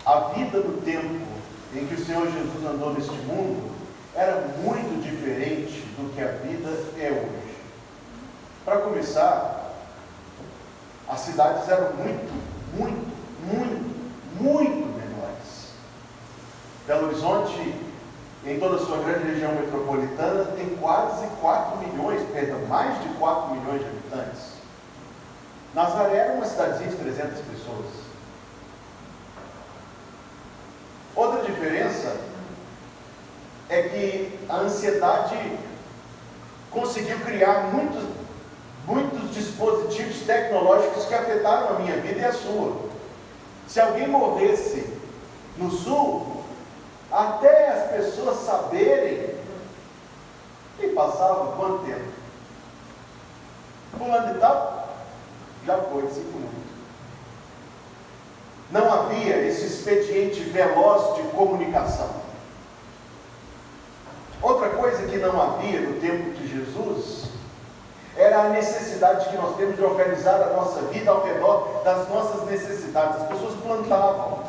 A vida no tempo em que o Senhor Jesus andou neste mundo era muito diferente do que a vida é hoje. Para começar, as cidades eram muito menores. Belo Horizonte, em toda a sua grande região metropolitana, tem quase 4 milhões, mais de 4 milhões de habitantes. Nazaré era uma cidadezinha de 300 pessoas. Outra diferença é que a ansiedade conseguiu criar muitos dispositivos tecnológicos que afetaram a minha vida e a sua. Se alguém morresse no sul, até as pessoas saberem, e passava quanto tempo? Fulano de tal, já foi, 5 minutos. Não havia esse expediente veloz de comunicação. Outra coisa que não havia no tempo de Jesus era a necessidade que nós temos de organizar a nossa vida ao redor das nossas necessidades. As pessoas plantavam,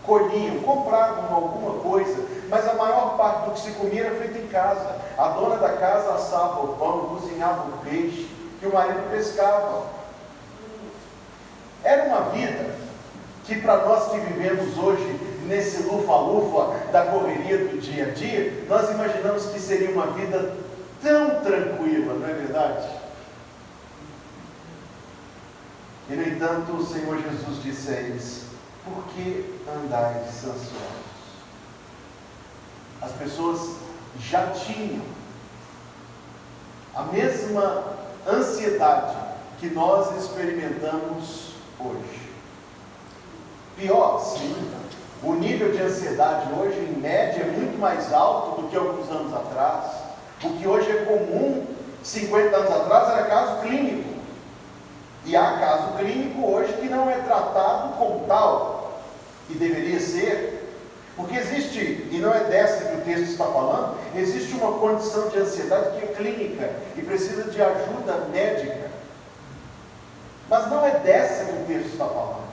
colhiam, compravam alguma coisa, mas a maior parte do que se comia era feito em casa. A dona da casa assava o pão, cozinhava o peixe, que o marido pescava. Era uma vida que, para nós que vivemos hoje nesse lufa-lufa da correria do dia a dia, nós imaginamos que seria uma vida tão tranquila, não é verdade? E no entanto o Senhor Jesus disse a eles: por que andais ansiosos? As pessoas já tinham a mesma ansiedade que nós experimentamos hoje. Pior, sim, o nível de ansiedade hoje, em média, é muito mais alto do que alguns anos atrás. O que hoje é comum, 50 anos atrás, era caso clínico. E há caso clínico hoje que não é tratado como tal, e deveria ser, porque existe, e não é dessa que o texto está falando, existe uma condição de ansiedade que é clínica e precisa de ajuda médica. Mas não é dessa que o texto está falando.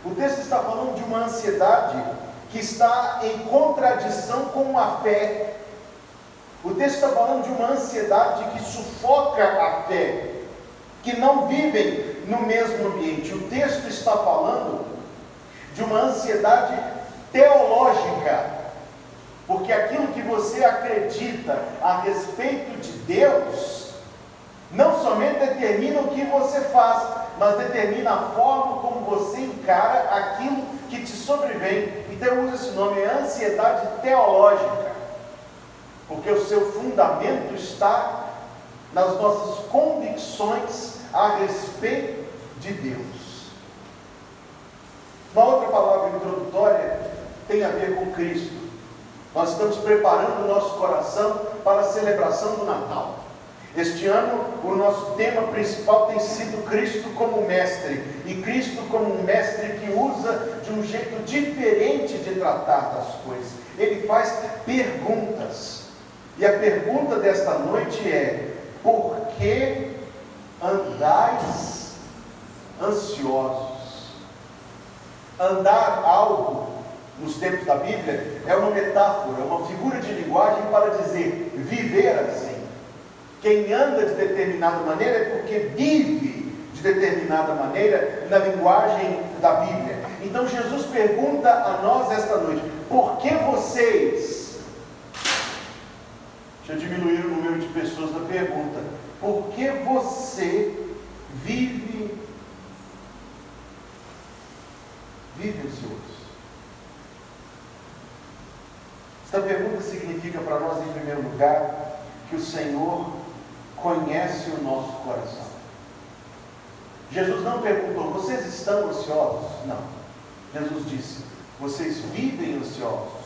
O texto está falando de uma ansiedade que está em contradição com a fé. O texto está falando de uma ansiedade que sufoca a fé, que não vivem no mesmo ambiente. O texto está falando de uma ansiedade teológica, porque aquilo que você acredita a respeito de Deus não somente determina o que você faz, mas determina a forma como você encara aquilo que te sobrevém. Então eu uso esse nome, é ansiedade teológica, porque o seu fundamento está nas nossas convicções a respeito de Deus. Uma outra palavra introdutória tem a ver com Cristo. Nós estamos preparando o nosso coração para a celebração do Natal. Este ano, o nosso tema principal tem sido Cristo como mestre, e Cristo como um mestre que usa de um jeito diferente de tratar das coisas. Ele faz perguntas, e a pergunta desta noite é: por que andais ansiosos? Andar algo, nos tempos da Bíblia, é uma metáfora, é uma figura de linguagem para dizer viver assim. Quem anda de determinada maneira é porque vive de determinada maneira na linguagem da Bíblia. Então Jesus pergunta a nós esta noite: por que vocês... Deixa eu diminuir o número de pessoas na pergunta. Por que você vive ansioso? Esta pergunta significa para nós, em primeiro lugar, que o Senhor conhece o nosso coração. Jesus não perguntou: vocês estão ansiosos? Não. Jesus disse: vocês vivem ansiosos.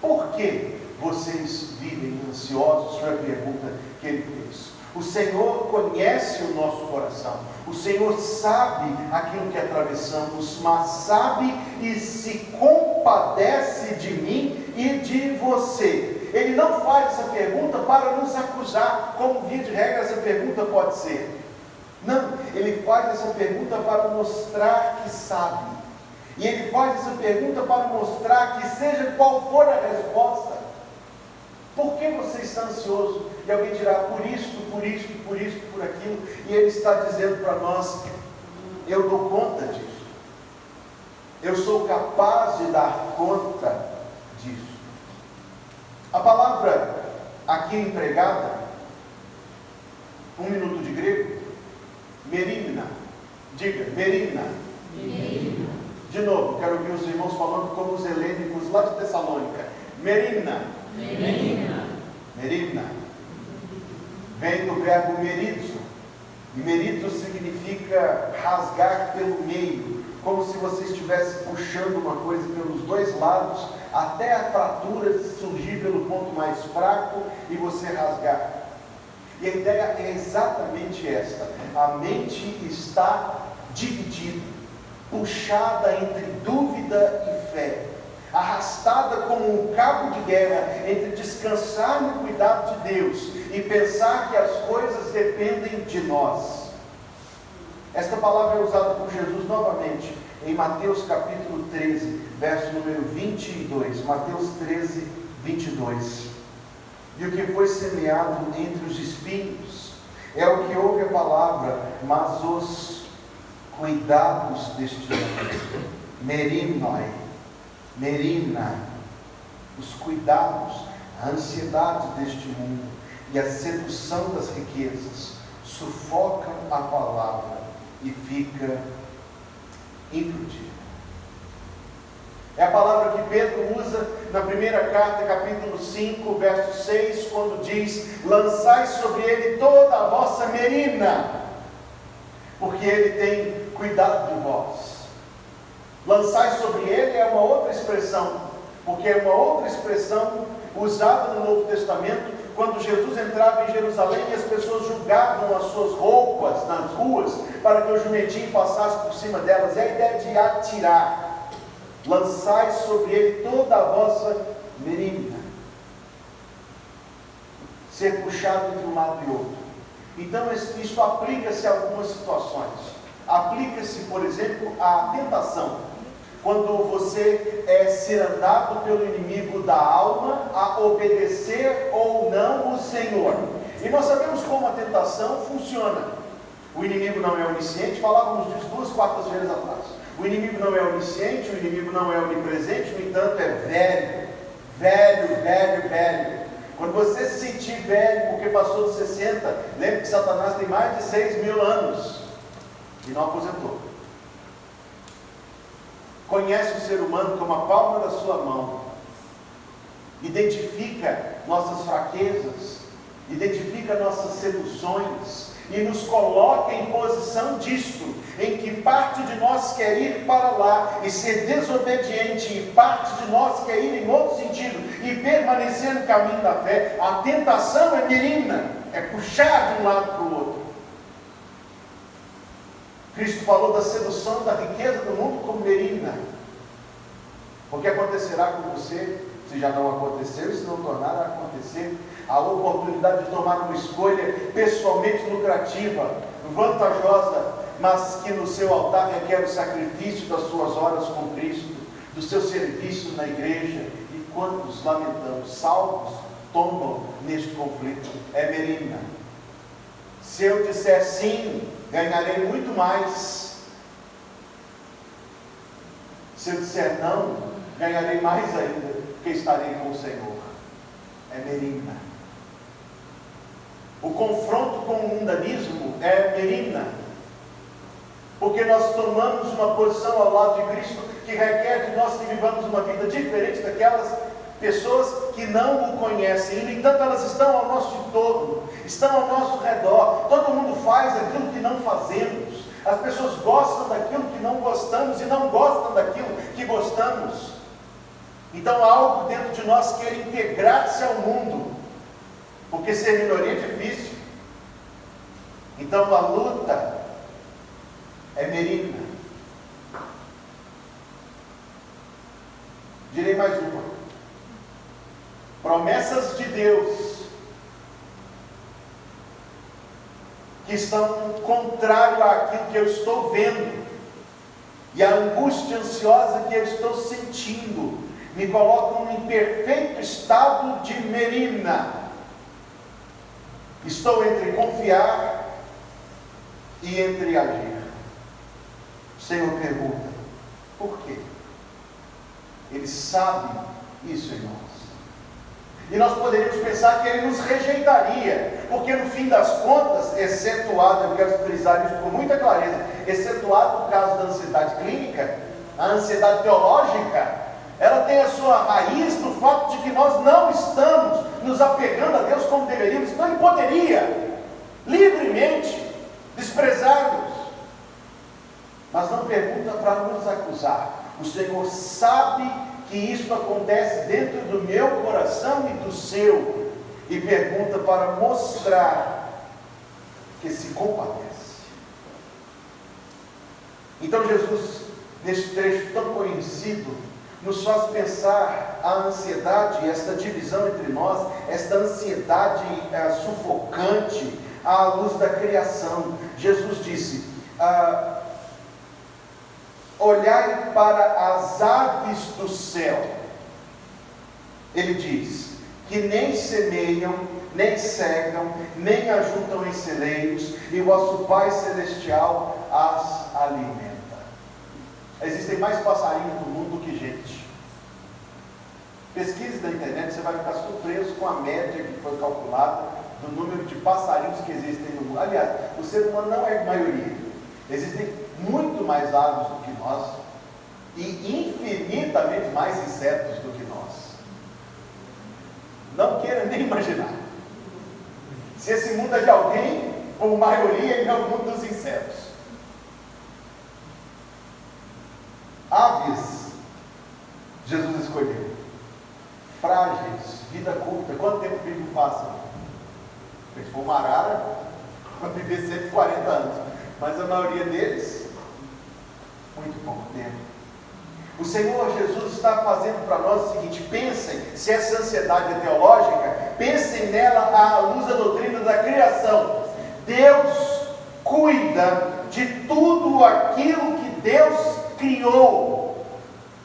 Por que vocês vivem ansiosos? Foi a pergunta que ele fez. O Senhor conhece o nosso coração. O Senhor sabe aquilo que atravessamos, mas sabe e se compadece de mim e de você. Ele não faz essa pergunta para nos acusar, como via de regra essa pergunta pode ser. Não, ele faz essa pergunta para mostrar que sabe. E ele faz essa pergunta para mostrar que, seja qual for a resposta, por que você está ansioso? E alguém dirá, por isto, por aquilo. E ele está dizendo para nós, eu dou conta disso. Eu sou capaz de dar conta disso. A palavra aqui empregada, 1 minuto de grego, merimna. Diga, merimna. Merimna. De novo, quero ouvir os irmãos falando como os helênicos lá de Tessalônica. Merimna. Merimna. Merimna. Vem do verbo merizo. E merizo significa rasgar pelo meio, como se você estivesse puxando uma coisa pelos dois lados, até a fratura surgir pelo ponto mais fraco e você rasgar. E a ideia é exatamente esta: a mente está dividida, puxada entre dúvida e fé, arrastada como um cabo de guerra entre descansar no cuidado de Deus e pensar que as coisas dependem de nós. Esta palavra é usada por Jesus novamente em Mateus capítulo 13, verso número 22. Mateus 13, 22. E o que foi semeado entre os espinhos é o que ouve a palavra, mas os cuidados deste mundo, merimnoi, merimna, os cuidados, a ansiedade deste mundo e a sedução das riquezas sufocam a palavra e fica infrutífera. É a palavra que Pedro usa na primeira carta, capítulo 5, verso 6, quando diz: lançai sobre ele toda a vossa merimna, porque ele tem cuidado de vós. Lançai sobre ele é uma outra expressão, porque é uma outra expressão usada no Novo Testamento, quando Jesus entrava em Jerusalém e as pessoas julgavam as suas roupas nas ruas, para que o jumentinho passasse por cima delas. É a ideia de atirar. Lançai sobre ele toda a vossa merimna. Ser puxado entre um lado e outro. Então isso aplica-se a algumas situações. Aplica-se, por exemplo, à tentação. Quando você é cirandado pelo inimigo da alma a obedecer ou não o Senhor. E nós sabemos como a tentação funciona. O inimigo não é onisciente, falávamos disso 2 quartas-feiras atrás. O inimigo não é onisciente, o inimigo não é onipresente, no entanto é velho. Quando você se sentir velho porque passou dos 60, lembre que Satanás tem mais de 6.000 anos e não aposentou. Conhece o ser humano como a palma da sua mão, identifica nossas fraquezas, identifica nossas seduções e nos coloca em posição disto, em que parte de nós quer ir para lá e ser desobediente, e parte de nós quer ir em outro sentido e permanecer no caminho da fé. A tentação é merimna, é puxar de um lado para o outro. Cristo falou da sedução da riqueza do mundo como merimna. O que acontecerá com você, se já não aconteceu e se não tornar a acontecer, a oportunidade de tomar uma escolha pessoalmente lucrativa, vantajosa, mas que no seu altar requer o sacrifício das suas horas com Cristo, do seu serviço na igreja. E quantos, lamentamos, salvos tombam neste conflito? É merimna. Se eu disser sim, ganharei muito mais. Se eu disser não, ganharei mais ainda, porque estarei com o Senhor. É merimna. O confronto com o mundanismo é merimna, porque nós tomamos uma posição ao lado de Cristo que requer de nós que vivamos uma vida diferente daquelas pessoas que não o conhecem. E, no entanto, elas estão ao nosso entorno, estão ao nosso redor. Todo mundo faz aquilo que não fazemos. As pessoas gostam daquilo que não gostamos e não gostam daquilo que gostamos. Então há algo dentro de nós que quer integrar-se ao mundo, porque ser minoria é difícil. Então a luta é merimna. Direi mais uma. Promessas de Deus que estão contrário àquilo que eu estou vendo. e a angústia ansiosa que eu estou sentindo me colocam em perfeito estado de merina. Estou entre confiar e entre agir. O Senhor pergunta: por quê? Ele sabe isso em nós. E nós poderíamos pensar que Ele nos rejeitaria, porque no fim das contas, excetuado, eu quero frisar isso com muita clareza, excetuado o caso da ansiedade clínica, a ansiedade teológica, ela tem a sua raiz no fato de que nós não estamos nos apegando a Deus como deveríamos. Então Ele poderia livremente desprezar-nos, mas não pergunta para nos acusar. O Senhor sabe que isso acontece dentro do meu coração e do seu, e pergunta para mostrar que se compadece. Então Jesus, neste trecho tão conhecido, nos faz pensar a ansiedade, esta divisão entre nós, esta ansiedade sufocante à luz da criação. Jesus disse: olhai para as aves do céu. Ele diz que nem semeiam, nem cegam, nem ajuntam em celeiros, e o vosso Pai Celestial as alimenta. Existem mais passarinhos no mundo do que gente. Pesquise na internet, você vai ficar surpreso com a média que foi calculada do número de passarinhos que existem no mundo. Aliás, o ser humano não é a maioria. Existem muito mais aves do que nós e infinitamente mais insetos do que nós. Não queira nem imaginar. Se esse mundo é de alguém, por maioria ele é o mundo dos insetos. Aves, Jesus escolheu. Frágeis, vida curta. Quanto tempo vive um pássaro? Se for uma arara, vai viver 140 anos. Mas a maioria deles, muito pouco tempo. O Senhor Jesus está fazendo para nós o seguinte: pensem, se essa ansiedade é teológica, pensem nela à luz da doutrina da criação. Deus cuida de tudo aquilo que Deus criou.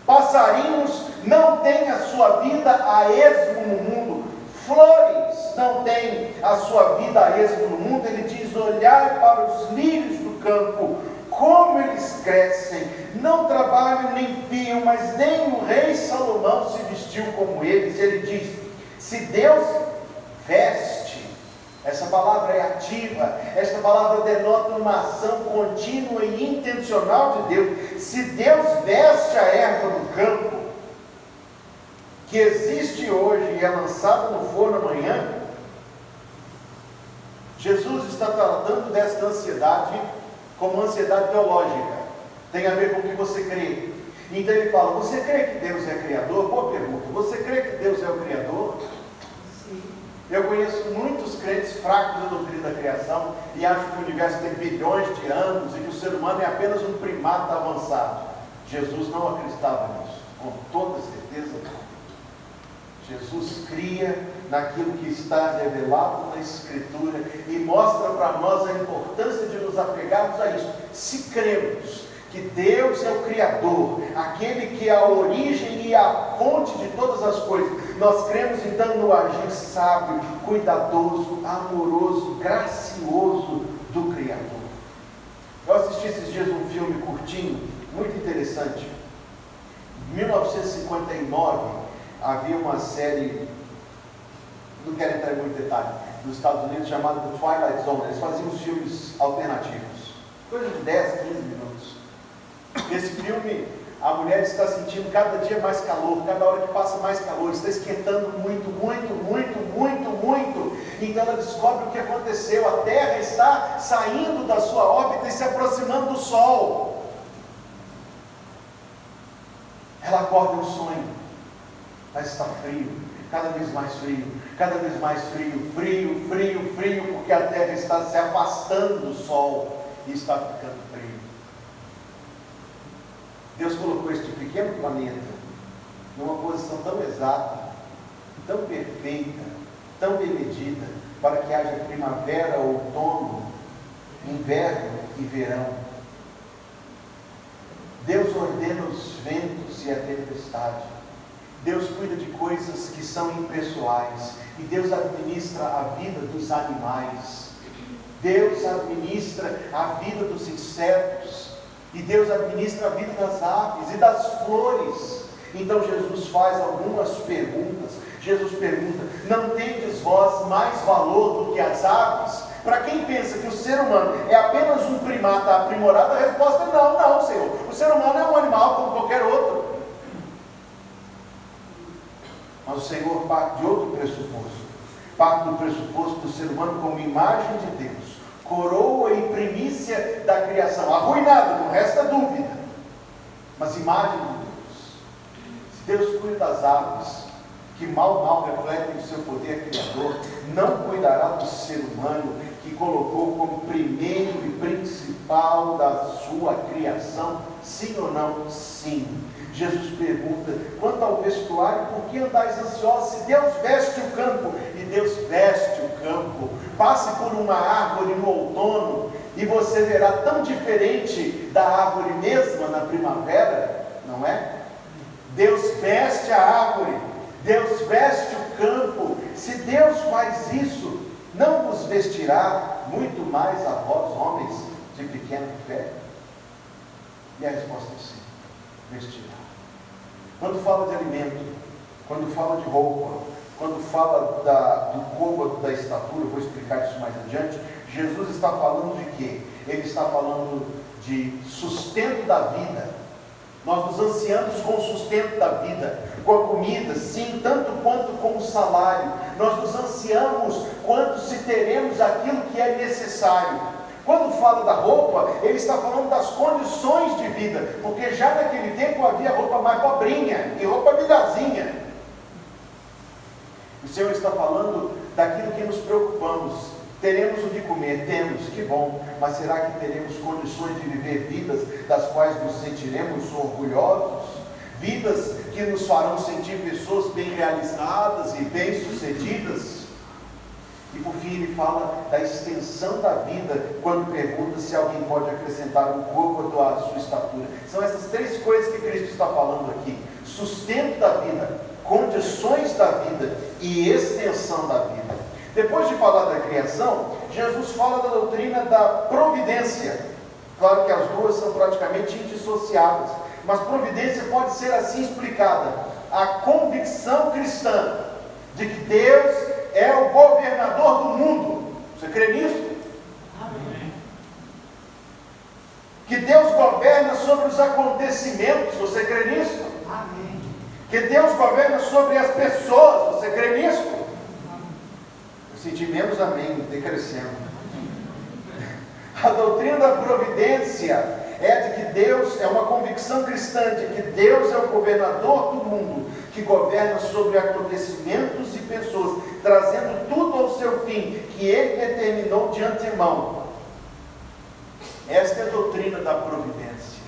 Passarinhos não têm a sua vida a esmo no mundo. Flores não têm a sua vida a esmo no mundo. Ele diz: olhai para os lírios do campo, como eles crescem, não trabalham nem fiam, mas nem o rei Salomão se vestiu como eles. Ele diz: se Deus veste, essa palavra é ativa, esta palavra denota uma ação contínua e intencional de Deus. Se Deus veste a erva do campo, que existe hoje e é lançada no forno amanhã, Jesus está tratando desta ansiedade como ansiedade teológica. Tem a ver com o que você crê. Então ele fala: você crê que Deus é Criador? Boa pergunta. Você crê que Deus é o Criador? Sim. Eu conheço muitos crentes fracos da doutrina da criação e acham que o universo tem bilhões de anos e que o ser humano é apenas um primata avançado. Jesus não acreditava nisso, com toda certeza não. Jesus cria naquilo que está revelado na Escritura e mostra para nós a importância de nos apegarmos a isso. Se cremos que Deus é o Criador, aquele que é a origem e a fonte de todas as coisas, nós cremos então no agir sábio, cuidadoso, amoroso, gracioso do Criador. Eu assisti esses dias um filme curtinho, muito interessante. Em 1959, havia uma série, não quero entrar em muito detalhe, nos Estados Unidos, chamada The Twilight Zone. Eles faziam os filmes alternativos, coisa de 10, 15 minutos. Nesse filme, a mulher está sentindo cada dia mais calor, cada hora que passa mais calor, está esquentando muito. Então ela descobre o que aconteceu: a Terra está saindo da sua órbita e se aproximando do Sol. Ela acorda um sonho, mas está frio, cada vez mais frio, porque a Terra está se afastando do Sol e está ficando frio. Deus colocou este pequeno planeta numa posição tão exata, tão perfeita, tão bem medida, para que haja primavera, outono, inverno e verão. Deus ordena os ventos e a tempestade. Deus cuida de coisas que são impessoais. E Deus administra a vida dos animais. Deus administra a vida dos insetos. E Deus administra a vida das aves e das flores. Então Jesus faz algumas perguntas. Jesus pergunta: não tendes vós mais valor do que as aves? Para quem pensa que o ser humano é apenas um primata aprimorado, a resposta é não, não, Senhor. O ser humano é um animal como qualquer outro. Mas o Senhor parte de outro pressuposto. Parte do pressuposto do ser humano como imagem de Deus, coroa e primícia da criação, arruinado, não resta dúvida, mas imagem de Deus. Se Deus cuida das aves, que mal refletem o seu poder criador, não cuidará do ser humano, que colocou como primeiro e principal da sua criação? Sim ou não? Sim. Jesus pergunta: quanto ao vestuário, por que andais ansiosos? Se Deus veste o campo, e Deus veste o campo. Passe por uma árvore no outono, e você verá tão diferente da árvore mesma na primavera, não é? Deus veste a árvore, Deus veste o campo. Se Deus faz isso, não vos vestirá muito mais a vós, homens de pequena fé? E a resposta é sim, vestirá. Quando fala de alimento, quando fala de roupa, quando fala do côvado da estatura, eu vou explicar isso mais adiante, Jesus está falando de quê? Ele está falando de sustento da vida. Nós nos ansiamos com o sustento da vida, com a comida, sim, tanto quanto com o salário. Nós nos ansiamos quanto se teremos aquilo que é necessário. Quando fala da roupa, ele está falando das condições de vida, porque já naquele tempo havia roupa mais pobrinha e roupa melhorzinha. O Senhor está falando daquilo que nos preocupamos. Teremos o de comer? Temos, que bom, mas será que teremos condições de viver vidas das quais nos sentiremos orgulhosos? Vidas que nos farão sentir pessoas bem realizadas e bem-sucedidas? E por fim ele fala da extensão da vida, quando pergunta se alguém pode acrescentar um côvado à sua estatura. São essas três coisas que Cristo está falando aqui: sustento da vida, condições da vida e extensão da vida. Depois de falar da criação, Jesus fala da doutrina da providência. Claro que as duas são praticamente indissociáveis, mas providência pode ser assim explicada: a convicção cristã de que Deus é o governador do mundo. Você crê nisso? Amém. Que Deus governa sobre os acontecimentos. Você crê nisso? Amém. Que Deus governa sobre as pessoas. Você crê nisso? Eu senti menos amém, decrescendo. A doutrina da providência é de que Deus, é uma convicção cristã de que Deus é o governador do mundo, que governa sobre acontecimentos e pessoas, trazendo tudo ao seu fim, que Ele determinou de antemão. Esta é a doutrina da providência.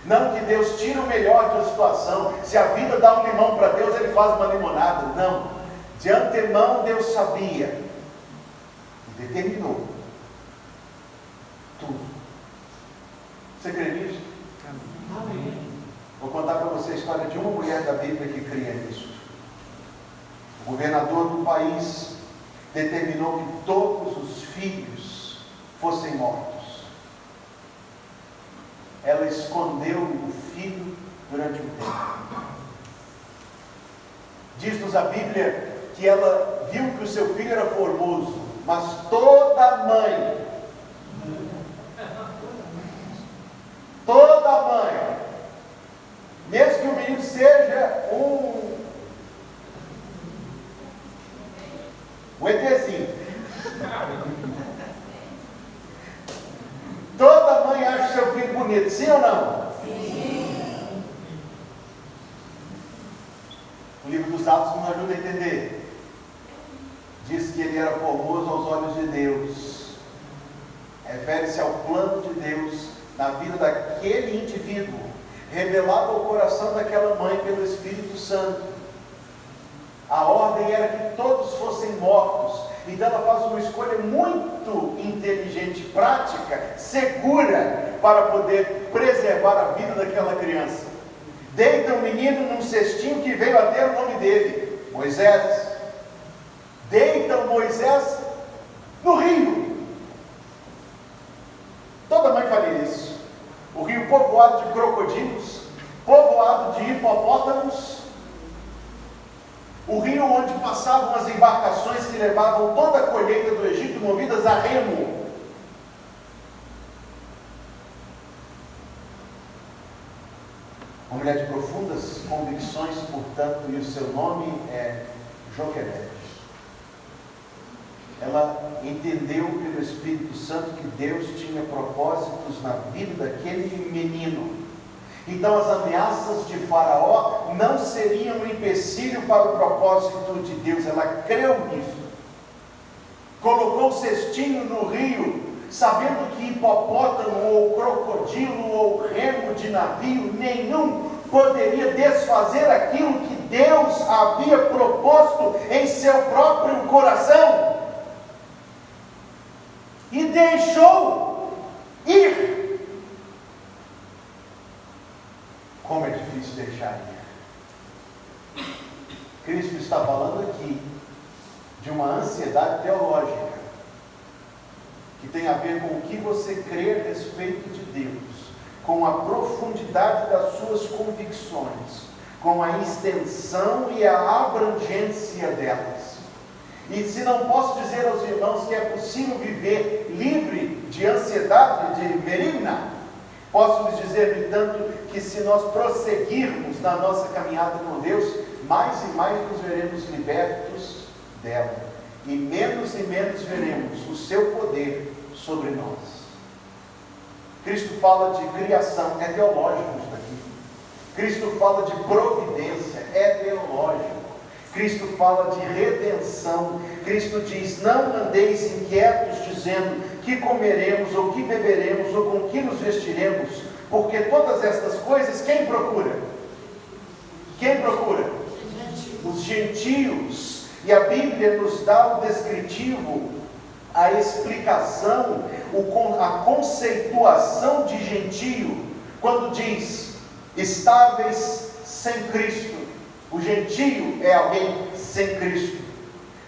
Não que Deus tira o melhor de uma situação. Se a vida dá um limão para Deus, Ele faz uma limonada. Não. De antemão Deus sabia e determinou tudo. Você crê nisso? Amém. Vou contar para você a história de uma mulher da Bíblia que cria nisso. O governador do país determinou que todos os filhos fossem mortos. Ela escondeu o filho durante um tempo. Diz-nos a Bíblia que ela viu que o seu filho era formoso, mas toda mãe, mesmo que o menino seja um ETzinho, toda mãe acha seu filho bonito, sim ou não? Sim. O livro dos Atos nos ajuda a entender. Diz que ele era formoso aos olhos de Deus. Refere-se ao plano de Deus na vida daquele indivíduo, revelado ao coração daquela mãe pelo Espírito Santo. A ordem era que todos fossem mortos. Então ela faz uma escolha muito inteligente, prática, segura, para poder preservar a vida daquela criança. Deita o menino num cestinho que veio a ter o nome dele, Moisés. Deita o Moisés no rio. Toda mãe faria isso. O rio povoado de crocodilos, povoado de hipopótamos, o rio onde passavam as embarcações que levavam toda a colheita do Egito movidas a remo. Uma mulher de profundas convicções, portanto, e o seu nome é Joquebede. Ela entendeu pelo Espírito Santo que Deus tinha propósitos na vida daquele menino. Então as ameaças de Faraó não seriam um empecilho para o propósito de Deus. Ela creu nisso. Colocou o cestinho no rio, sabendo que hipopótamo ou crocodilo ou remo de navio nenhum poderia desfazer aquilo que Deus havia proposto em seu próprio coração. E deixou ir. Como é difícil deixar ir. Cristo está falando aqui de uma ansiedade teológica que tem a ver com o que você crê a respeito de Deus, com a profundidade das suas convicções, com a extensão e a abrangência delas. E se não posso dizer aos irmãos que é possível viver livre de ansiedade, de merina, posso lhes dizer, no entanto, que se nós prosseguirmos na nossa caminhada com Deus, mais e mais nos veremos libertos dela, e menos veremos o seu poder sobre nós. Cristo fala de criação, é teológico isso daqui. Cristo fala de providência, é teológico. Cristo fala de redenção. Cristo diz: não andeis inquietos, dizendo que comeremos, ou que beberemos, ou com que nos vestiremos, porque todas estas coisas quem procura? Quem procura? Os gentios. E a Bíblia nos dá o descritivo, a explicação, a conceituação de gentio, quando diz: estáveis sem Cristo. O gentio é alguém sem Cristo.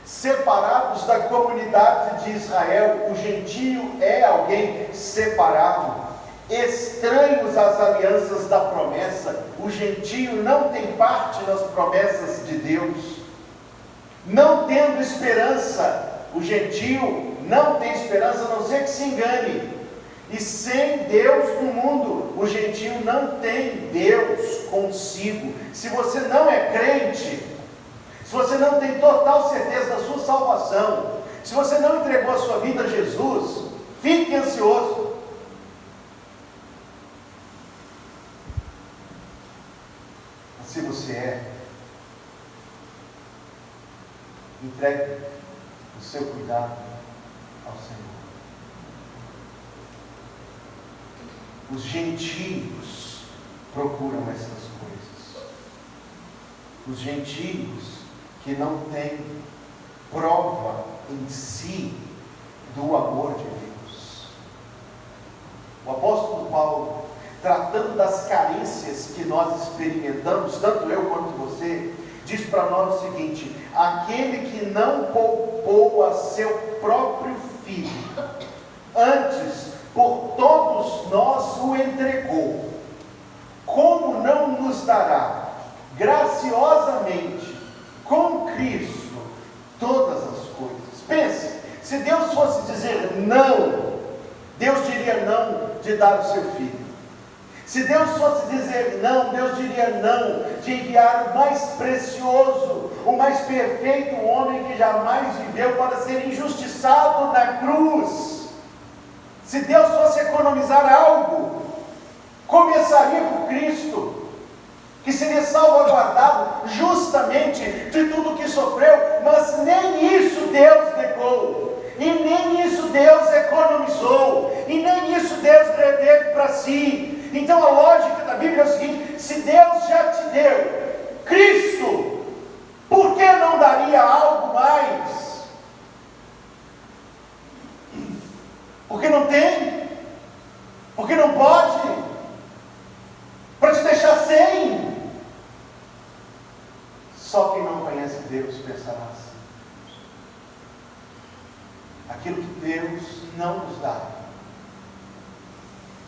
Separados da comunidade de Israel, o gentio é alguém separado. Estranhos às alianças da promessa, o gentio não tem parte nas promessas de Deus. Não tendo esperança, o gentio não tem esperança, a não ser que se engane. E sem Deus no mundo, o gentio não tem Deus consigo. Se você não é crente, se você não tem total certeza da sua salvação, se você não entregou a sua vida a Jesus, fique ansioso. Mas se você é, entregue o seu cuidado ao Senhor. Os gentios procuram essas coisas. Os gentios que não têm prova em si do amor de Deus. O apóstolo Paulo, tratando das carências que nós experimentamos, tanto eu quanto você, diz para nós o seguinte: aquele que não poupou a seu próprio filho, antes por todos nós o entregou, como não nos dará graciosamente com Cristo todas as coisas? Pense, se Deus fosse dizer não, Deus diria não de dar o seu filho. Se Deus fosse dizer não, Deus diria não de enviar o mais precioso, o mais perfeito homem que jamais viveu para ser injustiçado na cruz. Se Deus fosse economizar algo, começaria por Cristo, que seria salvaguardado justamente de tudo que sofreu, mas nem isso Deus negou, e nem isso Deus economizou, e nem isso Deus reteve para si. Então a lógica da Bíblia é o seguinte: se Deus já te deu Cristo, por que não daria algo mais? Porque não tem? Porque não pode? Só quem não conhece Deus pensará assim. Aquilo que Deus não nos dá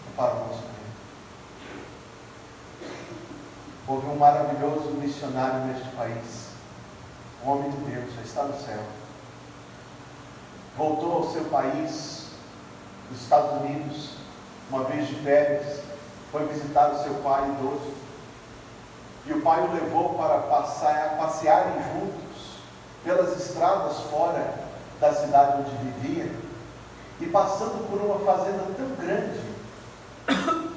é para o nosso bem. Houve um maravilhoso missionário neste país, um homem de Deus, já está no céu. Voltou ao seu país, nos Estados Unidos, uma vez de férias, foi visitar o seu pai idoso. E o pai o levou para passearem juntos pelas estradas fora da cidade onde vivia, e passando por uma fazenda tão grande,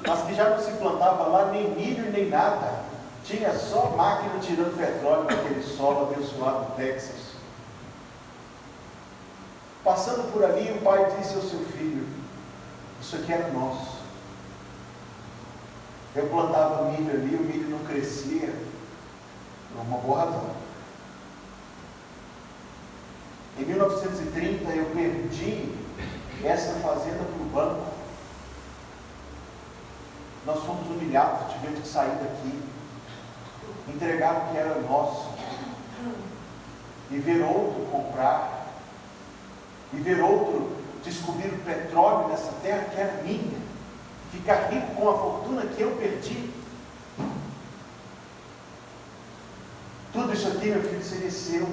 mas que já não se plantava lá nem milho nem nada, tinha só máquina tirando petróleo naquele solo abençoado do Texas. Passando por ali, o pai disse ao seu filho: isso aqui era nosso. Eu plantava milho ali, o milho não crescia, por uma boa razão. Em 1930 eu perdi essa fazenda para o banco. Nós fomos humilhados, tivemos que sair daqui, entregar o que era nosso, e ver outro comprar, e ver outro descobrir o petróleo nessa terra que era minha, ficar rico com a fortuna que eu perdi. Tudo isso aqui, meu filho, seria seu.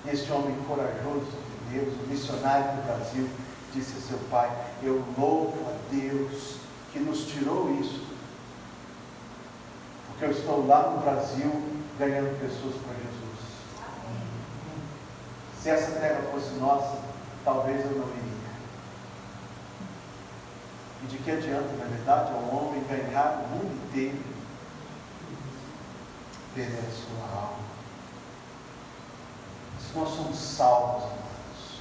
E este homem corajoso de Deus, o missionário do Brasil, disse a seu pai: eu louvo a Deus que nos tirou isso, porque eu estou lá no Brasil ganhando pessoas para Jesus. Se essa terra fosse nossa, talvez eu não iria. E de que adianta, na verdade, ao homem ganhar o mundo inteiro, perder a sua alma? Se nós somos salvos, irmãos,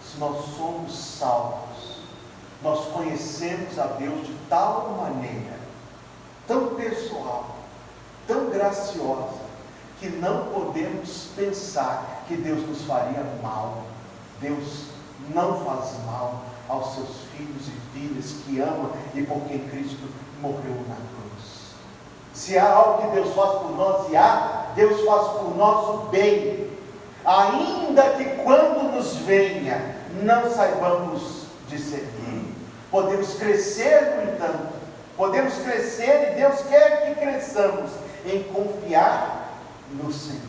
se nós somos salvos, nós conhecemos a Deus de tal maneira, tão pessoal, tão graciosa, que não podemos pensar que Deus nos faria mal. Deus não faz mal aos seus filhos e filhas que ama e por quem Cristo morreu na cruz. Se há algo que Deus faz por nós, e Deus faz por nós o bem, ainda que quando nos venha não saibamos discernir. Podemos crescer, no entanto, podemos crescer, e Deus quer que cresçamos em confiar no Senhor.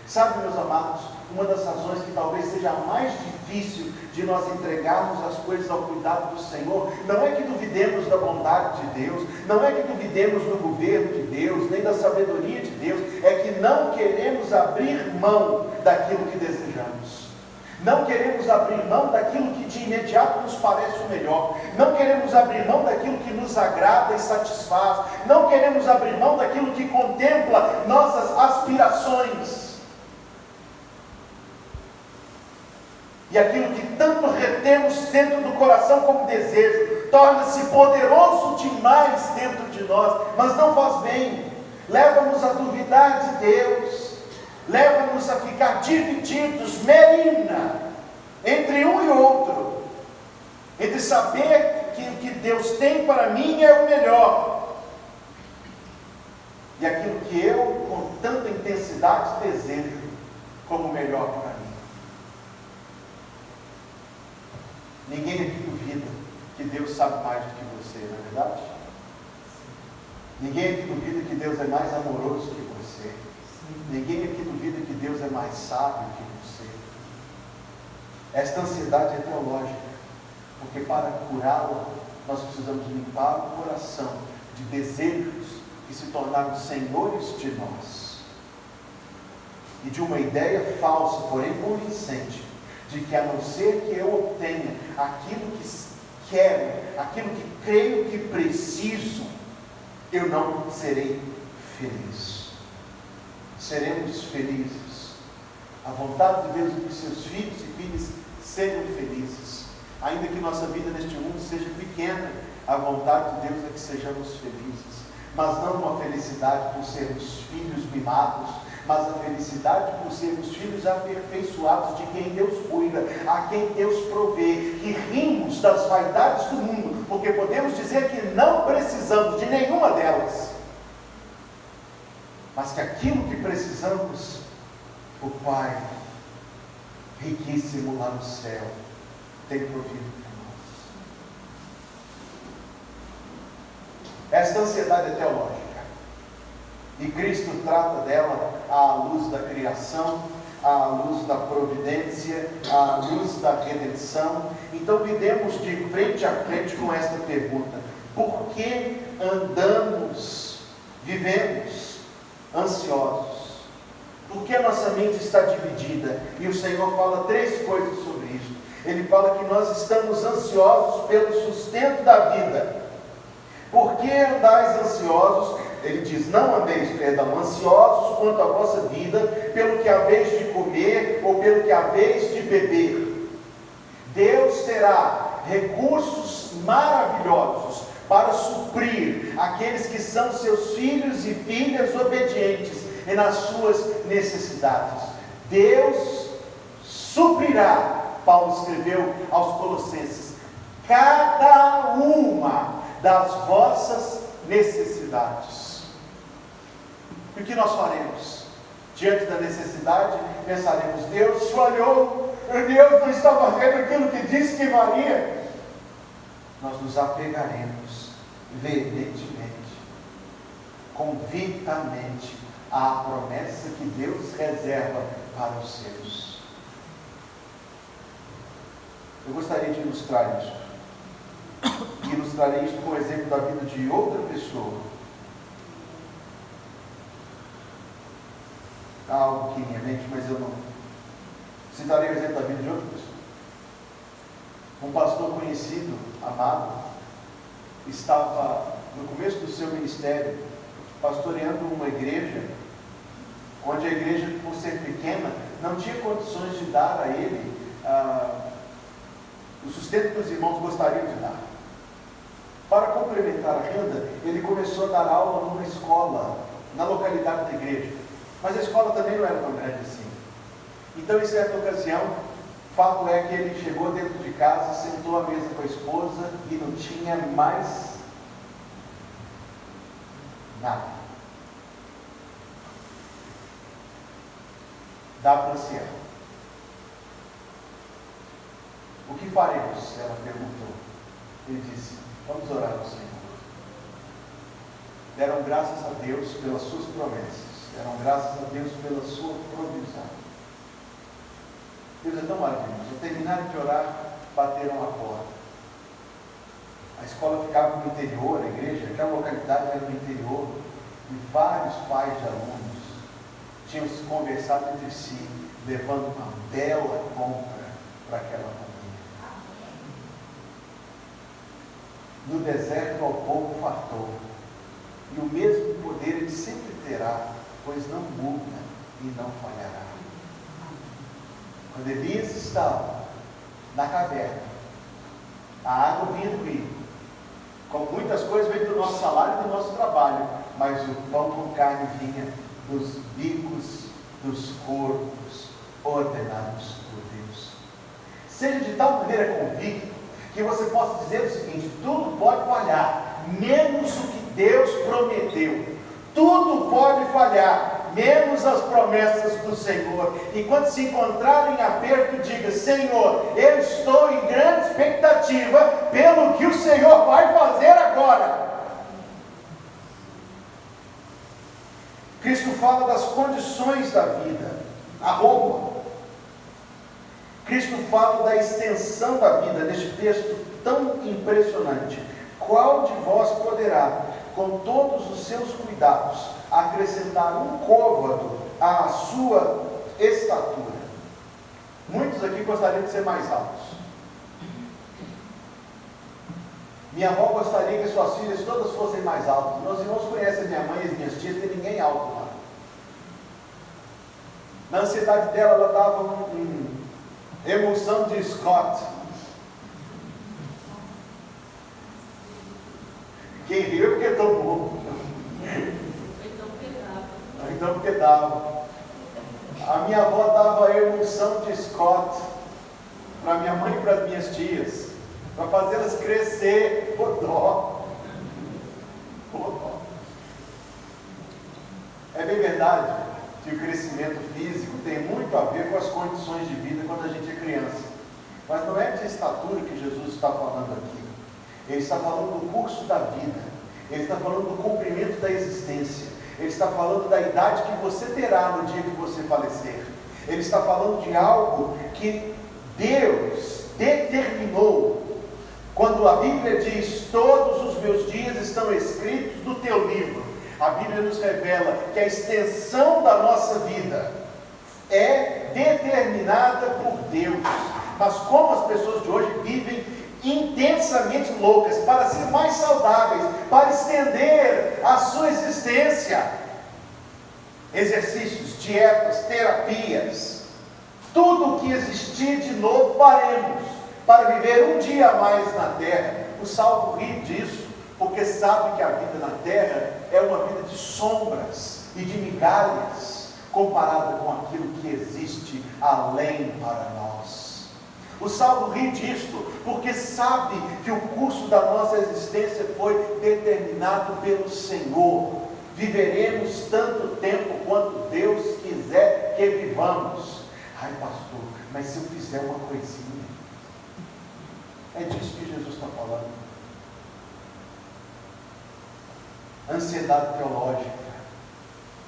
Sabe, meus amados, uma das razões que talvez seja a mais difícil de nós entregarmos as coisas ao cuidado do Senhor, não é que duvidemos da bondade de Deus, não é que duvidemos do governo de Deus, nem da sabedoria de Deus, é que não queremos abrir mão daquilo que desejamos. Não queremos abrir mão daquilo que de imediato nos parece o melhor. Não queremos abrir mão daquilo que nos agrada e satisfaz. Não queremos abrir mão daquilo que contempla nossas aspirações. E aquilo que tanto retemos dentro do coração como desejo, torna-se poderoso demais dentro de nós, mas não faz bem. Leva-nos a duvidar de Deus. Leva-nos a ficar divididos, merina, entre um e outro, entre saber que o que Deus tem para mim é o melhor, e aquilo que eu, com tanta intensidade, desejo como o melhor para mim. Ninguém aqui duvida que Deus sabe mais do que você, não é verdade? Ninguém aqui duvida que Deus é mais amoroso que você. Ninguém aqui duvida que Deus é mais sábio que você. Esta ansiedade é teológica, porque para curá-la, nós precisamos limpar o coração de desejos que se tornaram senhores de nós, e de uma ideia falsa, porém convincente, de que a não ser que eu obtenha aquilo que quero, aquilo que creio que preciso, eu não serei feliz. Seremos felizes. A vontade de Deus é que seus filhos e filhas sejam felizes. Ainda que nossa vida neste mundo seja pequena, a vontade de Deus é que sejamos felizes. Mas não uma felicidade por sermos filhos mimados, mas a felicidade por sermos filhos aperfeiçoados de quem Deus cuida, a quem Deus provê, que rimos das vaidades do mundo, porque podemos dizer que não precisamos de nenhuma delas. mas que aquilo que precisamos, o Pai, riquíssimo lá no céu, tem provido para nós. Esta ansiedade é teológica, e Cristo trata dela à luz da criação, à luz da providência, à luz da redenção. Então lidemos de frente a frente com esta pergunta: por que vivemos ansiosos? Por que a nossa mente está dividida? E o Senhor fala 3 coisas sobre isso. Ele fala que nós estamos ansiosos pelo sustento da vida. Por que andais ansiosos? Ele diz: não andeis, ansiosos quanto à vossa vida, pelo que haveis de comer ou pelo que haveis de beber. Deus terá recursos maravilhosos para suprir aqueles que são seus filhos e filhas obedientes e nas suas necessidades. Deus suprirá, Paulo escreveu aos Colossenses, cada uma das vossas necessidades. E o que nós faremos? Diante da necessidade, pensaremos: Deus falhou, Deus não está fazendo aquilo que disse que faria. Nós nos apegaremos veementemente, convictamente, à promessa que Deus reserva para os seus. Eu gostaria de ilustrar isso. Ilustrarei isso com o exemplo da vida de outra pessoa. Há algo aqui em minha mente, mas eu não citarei o exemplo da vida de outra pessoa. Um pastor conhecido, amado, estava no começo do seu ministério pastoreando uma igreja, onde a igreja, por ser pequena, não tinha condições de dar a ele o sustento que os irmãos gostariam de dar. Para complementar a renda, ele começou a dar aula numa escola na localidade da igreja, mas a escola também não era tão grande assim. Então, em certa ocasião, fato é que ele chegou dentro de casa, sentou à mesa com a esposa e não tinha mais nada. Dá para ansiar. O que faremos? Ela perguntou. Ele disse: vamos orar ao Senhor. Deram graças a Deus pelas suas promessas. Deram graças a Deus pela sua provisão. Deus é tão maravilhoso. Ao terminar de orar, bateram a porta. A escola ficava no interior, a igreja, aquela localidade era no interior, e vários pais de alunos tinham se conversado entre si, levando uma bela compra para aquela família. No deserto ao povo fartou, e o mesmo poder ele sempre terá, pois não muda e não falhará. Quando Elias estava na caverna, a água vinha do rio. Como muitas coisas vêm do nosso salário e do nosso trabalho, mas o pão com carne vinha dos bicos dos corpos ordenados por Deus. Seja de tal maneira convicto que você possa dizer o seguinte: tudo pode falhar, menos o que Deus prometeu. Tudo pode falhar, menos as promessas do Senhor. E quando se encontrar em aperto, diga: Senhor, eu estou em grande expectativa pelo que o Senhor vai fazer agora. Cristo fala das condições da vida, a roupa. Cristo fala da extensão da vida, neste texto tão impressionante. Qual de vós poderá, com todos os seus cuidados, acrescentar um côvado à sua estatura? Muitos aqui gostariam de ser mais altos. Minha avó gostaria que as suas filhas todas fossem mais altas. Meus irmãos conhecem minha mãe e as minhas tias, não tem ninguém alto lá. Na ansiedade dela, ela dava emulsão de Scott. Quem riu é porque tomou. Então porque dava. A minha avó dava emulsão de Scott para minha mãe e para as minhas tias, para fazê-las crescer. Pô, dó. É É bem verdade que o crescimento físico tem muito a ver com as condições de vida quando a gente é criança. Mas não é de estatura que Jesus está falando aqui. Ele está falando do curso da vida. Ele está falando do cumprimento da existência. Ele está falando da idade que você terá no dia que você falecer. Ele está falando de algo que Deus determinou. Quando a Bíblia diz: todos os meus dias estão escritos no teu livro, a Bíblia nos revela que a extensão da nossa vida é determinada por Deus. Mas como as pessoas de hoje vivem intensamente loucas para ser mais saudáveis, para estender a sua existência, exercícios, dietas, terapias, tudo o que existir de novo faremos para viver um dia a mais na terra. O salvo ri disso, porque sabe que a vida na terra é uma vida de sombras e de migalhas, comparada com aquilo que existe além para nós. O salvo ri disto, porque sabe que o curso da nossa existência foi determinado pelo Senhor. Viveremos tanto tempo quanto Deus quiser que vivamos. Ai, pastor, mas se eu fizer uma coisinha? É disso que Jesus está falando. Ansiedade teológica,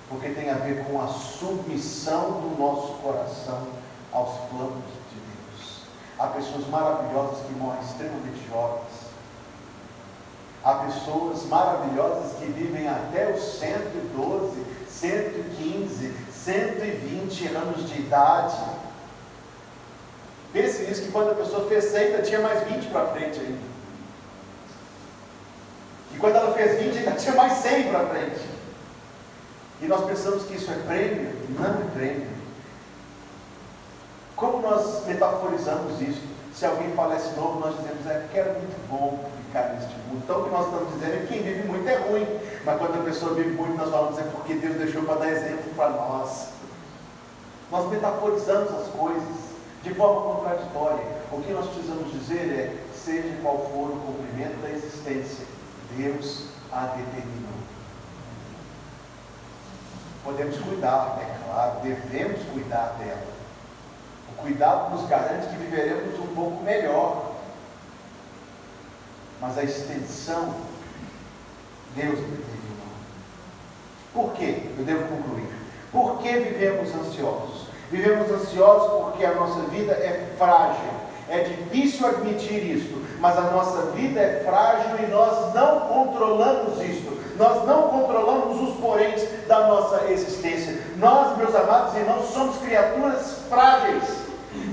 porque tem a ver com a submissão do nosso coração aos planos de Deus. Há pessoas maravilhosas que morrem extremamente jovens. Há pessoas maravilhosas que vivem até os 112, 115, 120 anos de idade. Pense nisso, que quando a pessoa fez 100, ainda tinha mais 20 para frente ainda. E quando ela fez 20, ainda tinha mais 100 para frente. E nós pensamos que isso é prêmio? Não é prêmio. Como nós metaforizamos isso? Se alguém falece novo, nós dizemos: é porque era muito bom ficar neste mundo. Então o que nós estamos dizendo é que quem vive muito é ruim. Mas quando a pessoa vive muito, nós falamos: é porque Deus deixou para dar exemplo para nós. Nós metaforizamos as coisas de forma contraditória. O que nós precisamos dizer é: seja qual for o cumprimento da existência, Deus a determinou. Podemos cuidar, é claro, devemos cuidar dela. O cuidado nos garante que viveremos um pouco melhor. Mas a extensão, Deus determinou. Por quê? Eu devo concluir. Por que vivemos ansiosos? Vivemos ansiosos porque a nossa vida é frágil. É difícil admitir isto, mas a nossa vida é frágil e nós não controlamos isto. Nós não controlamos os poréns da nossa existência. Nós, meus amados irmãos, somos criaturas frágeis.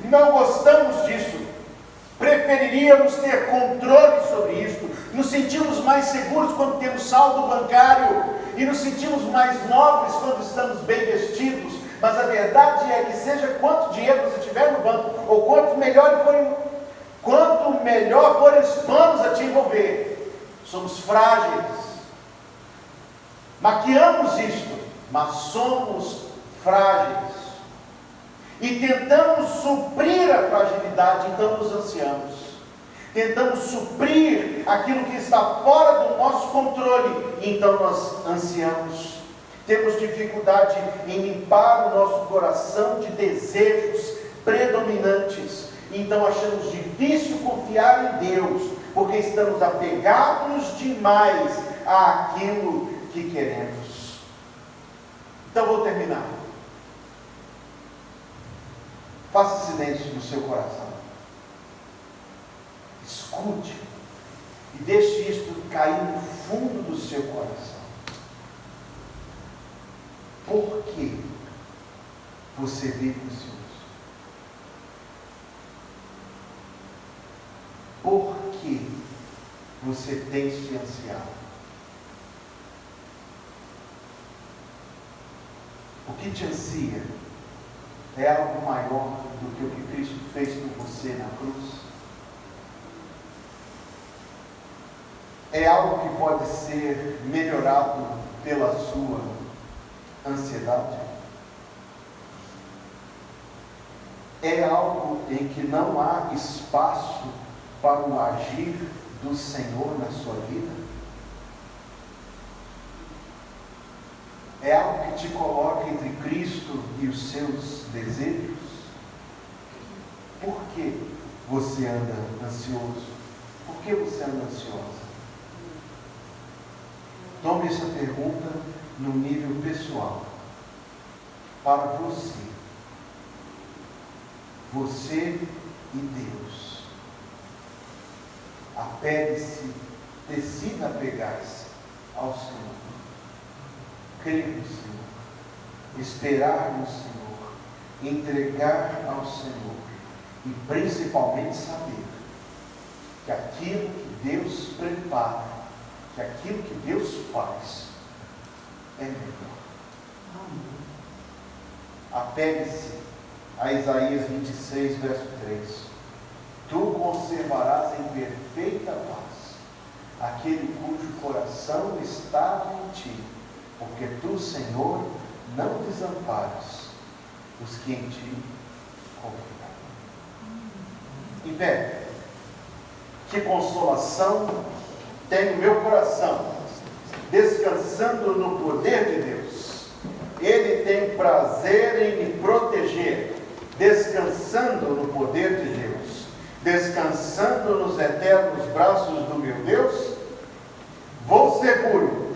Não gostamos disso. Preferiríamos ter controle sobre isto. Nos sentimos mais seguros quando temos saldo bancário e nos sentimos mais nobres quando estamos bem vestidos. Mas a verdade é que seja quanto dinheiro você tiver no banco, ou quanto melhor forem os planos a te envolver, somos frágeis. Maquiamos isto, mas somos frágeis. E tentamos suprir a fragilidade, então nos ansiamos. Tentamos suprir aquilo que está fora do nosso controle, então nós ansiamos. Temos dificuldade em limpar o nosso coração de desejos predominantes. Então achamos difícil confiar em Deus, porque estamos apegados demais àquilo que queremos. Então vou terminar. Faça silêncio no seu coração. Escute e deixe isto cair no fundo do seu coração. Por que você vive ansioso? Por que você tem se ansiado? O que te ansia é algo maior do que o que Cristo fez por você na cruz? É algo que pode ser melhorado pela sua ansiedade? É algo em que não há espaço para o agir do Senhor na sua vida? É algo que te coloca entre Cristo e os seus desejos? Por que você anda ansioso? Por que você anda ansiosa? Tome essa pergunta no nível pessoal. Para você. Você e Deus. Apegue-se, decida apegar-se ao Senhor. Crer no Senhor. Esperar no Senhor. Entregar ao Senhor. E principalmente saber que aquilo que Deus prepara, que aquilo que Deus faz, é melhor. Apegue-se a Isaías 26, verso 3. Tu conservarás em perfeita paz aquele cujo coração está em ti, porque tu, Senhor, não desamparas os que em ti confiam. Em pé, que consolação tem o meu coração, descansando no poder de Deus. Ele tem prazer em me proteger, descansando no poder de Deus, descansando nos eternos braços do meu Deus. Vou seguro,